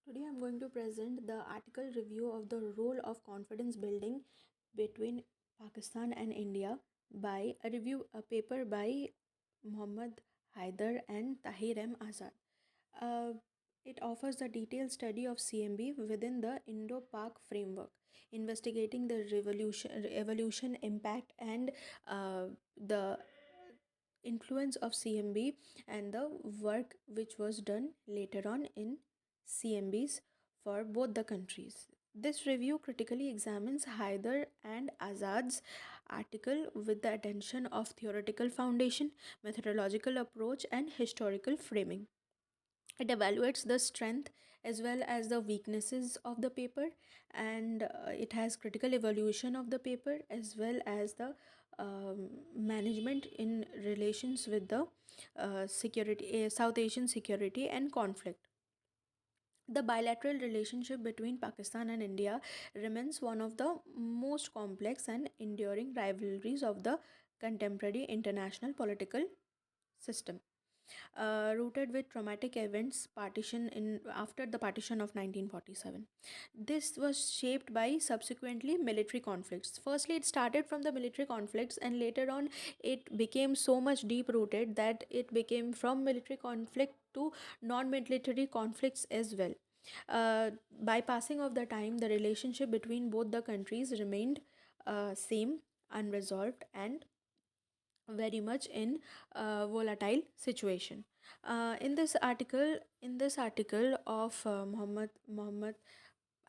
Today I'm going to present the article review of the role of confidence building between Pakistan and India by a paper by Muhammad Haider and Tahir M. Azad. Uh, it offers a detailed study of CMB within the Indo-Pak framework, investigating the evolution, impact, and the influence of CMB and the work which was done later on in CMBs for both the countries. This review critically examines Haider and Azad's article with the attention of theoretical foundation, methodological approach, and historical framing. It evaluates the strength as well as the weaknesses of the paper, and it has critical evaluation of the paper as well as the management in relations with the South Asian security and conflict. The bilateral relationship between Pakistan and India remains one of the most complex and enduring rivalries of the contemporary international political system, rooted with traumatic events partition in after the partition of 1947. This was shaped by subsequently military conflicts. Firstly, it started from the military conflicts, and later on it became so much deep rooted that it became from military conflict to non-military conflicts as well. By passing of the time, the relationship between both the countries remained same, unresolved, and very much in volatile situation. In this article of Muhammad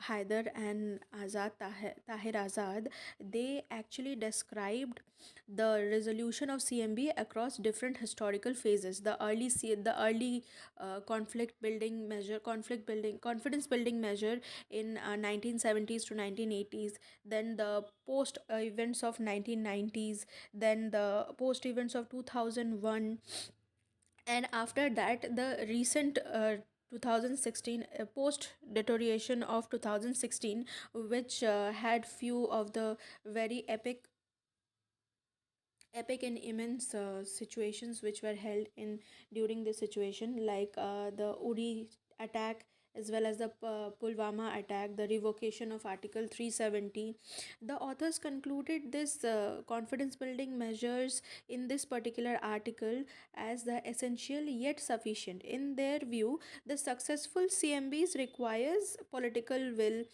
Haider and Tahir Azad, they actually described the resolution of CMB across different historical phases. The early confidence building measure in 1970s to 1980s, then the post events of 1990s, then the post events of 2001, and after that the recent 2016, post deterioration of 2016, which had few of the very epic and immense situations which were held in during this situation, like the Uri attack as well as the Pulwama attack, the revocation of Article 370. The authors concluded this confidence building measures in this particular article as the essential yet sufficient. In their view, the successful CMBs requires political will,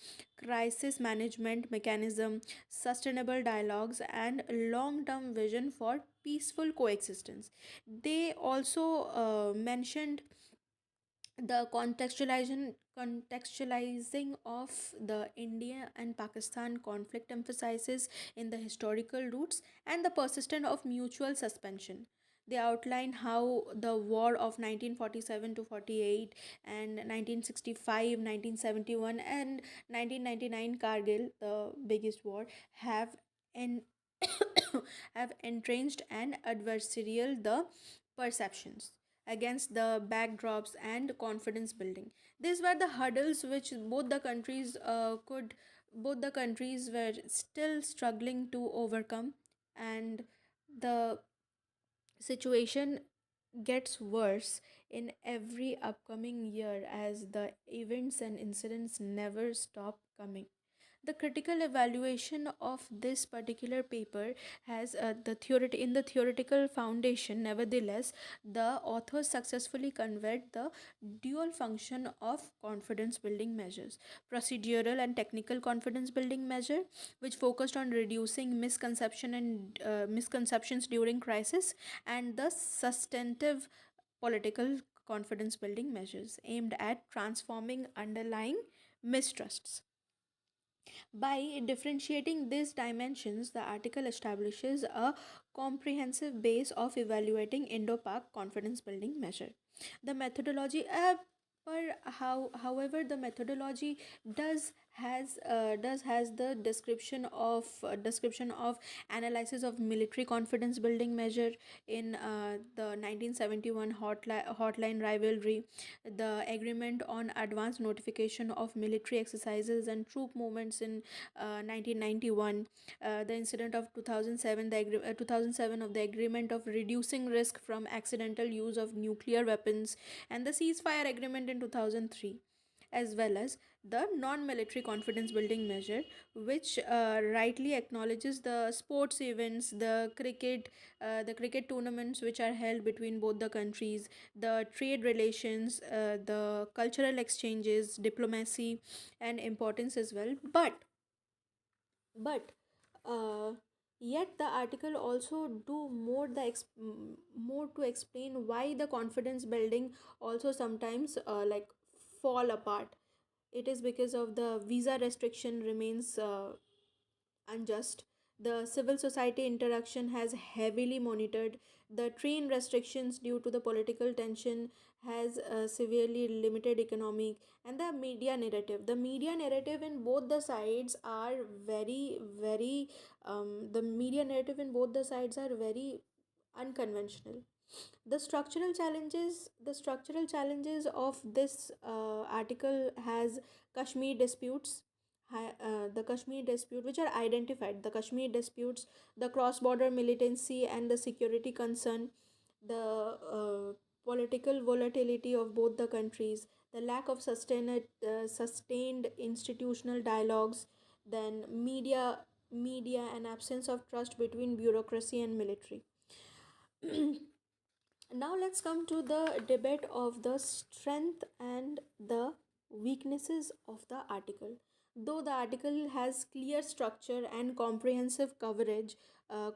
crisis management mechanism, sustainable dialogues, and long-term vision for peaceful coexistence. They also mentioned the contextualizing of the India and Pakistan conflict emphasizes in the historical roots and the persistence of mutual suspension. They outline how the war of 1947 to 48 and 1965, 1971, and 1999 Kargil, the biggest war, have en- have entrenched and adversarial the perceptions against the backdrops and confidence building. These were the hurdles which both the countries were still struggling to overcome, and the situation gets worse in every upcoming year as the events and incidents never stop coming. The critical evaluation of this particular paper has in the theoretical foundation. Nevertheless, the authors successfully conveyed the dual function of confidence building measures: procedural and technical confidence building measure, which focused on reducing misconceptions during crisis, and the substantive political confidence building measures aimed at transforming underlying mistrusts. By differentiating these dimensions, the article establishes a comprehensive base of evaluating Indo-Pak confidence building measure. The methodology, however, the methodology does has the description of analysis of military confidence building measure in the 1971 hotline rivalry, the agreement on advance notification of military exercises and troop movements in 1991, the incident of 2007, 2007 of the agreement of reducing risk from accidental use of nuclear weapons, and the ceasefire agreement in 2003. as well as the non military confidence building measure, which rightly acknowledges the sports events, the cricket tournaments which are held between both the countries, the trade relations, the cultural exchanges, diplomacy, and importance as well. But uh, yet the article also do more to explain why the confidence building also sometimes fall apart. It is because of the visa restriction remains unjust. The civil society interaction has heavily monitored. The train restrictions due to the political tension has severely limited economic, and the media narrative. The media narrative in both the sides are very the media narrative in both the sides are very unconventional. The structural challenges of this article has Kashmir disputes, the Kashmir dispute, which are identified, the Kashmir disputes, the cross-border militancy and the security concern, the political volatility of both the countries, the lack of sustained institutional dialogues, then media and absence of trust between bureaucracy and military. Now let's come to the debate of the strength and the weaknesses of the article. Though the article has clear structure and comprehensive coverage of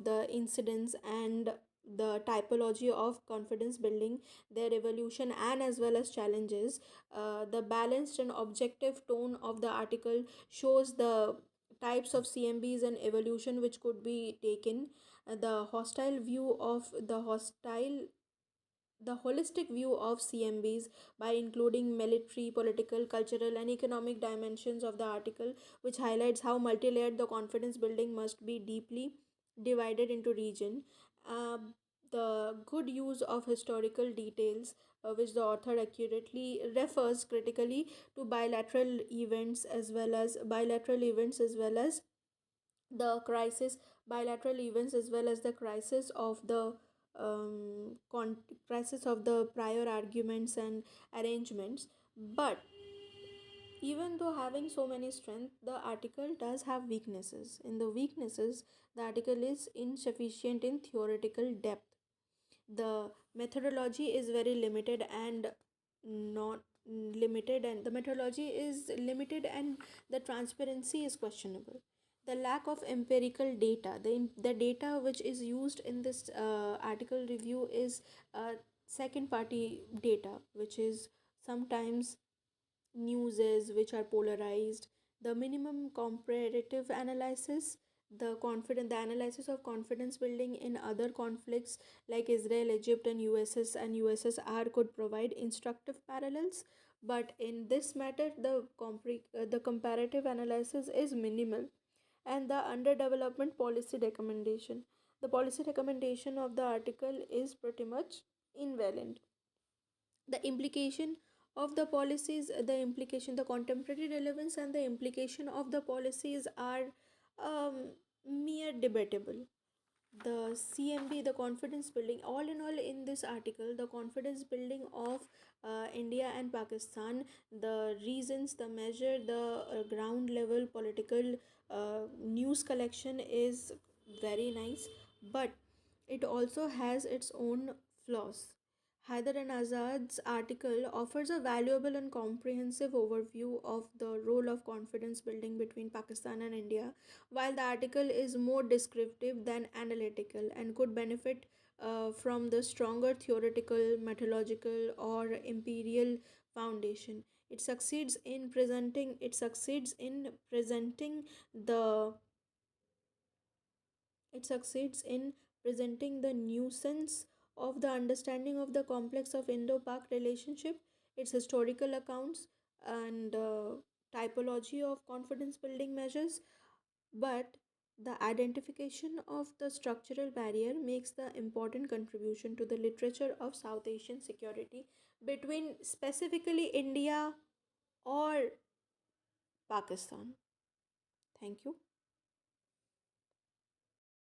the incidents and the typology of confidence building, their evolution and as well as challenges, the balanced and objective tone of the article shows the types of CMBs and evolution which could be taken, the hostile view of the holistic view of CMBs by including military, political, cultural, and economic dimensions of the article, which highlights how multi-layered the confidence building must be, deeply divided into region. Uh, the good use of historical details, which the author accurately refers critically to bilateral events as well as the crisis bilateral events as well as the crisis of the prior arguments and arrangements. But even though having so many strengths, the article does have weaknesses. In the weaknesses, the article is insufficient in theoretical depth. The methodology is very limited and not limited and the methodology is limited, and the transparency is questionable. The lack of empirical data, the data which is used in this article review is second party data, which is sometimes newses which are polarized, the minimum comparative analysis, the analysis of confidence building in other conflicts like Israel, Egypt, and USSR could provide instructive parallels. But in this matter, the comparative analysis is minimal, and the underdevelopment policy recommendation. The policy recommendation of the article is pretty much invalid. The implication of the policies, the contemporary relevance and the implication of the policies are mere debatable. The CMB, the confidence building, all in all, in this article, the confidence building of India and Pakistan, the reasons, the measure, the ground level political news collection is very nice, but it also has its own flaws. Haider and Azad's article offers a valuable and comprehensive overview of the role of confidence building between Pakistan and India, while the article is more descriptive than analytical and could benefit from the stronger theoretical, methodological, or imperial foundation. The it succeeds in presenting the nuisance of the understanding of the complex of Indo-Pak relationship, its historical accounts, and typology of confidence building measures. But the identification of the structural barrier makes the important contribution to the literature of South Asian security between specifically India or Pakistan. Thank you.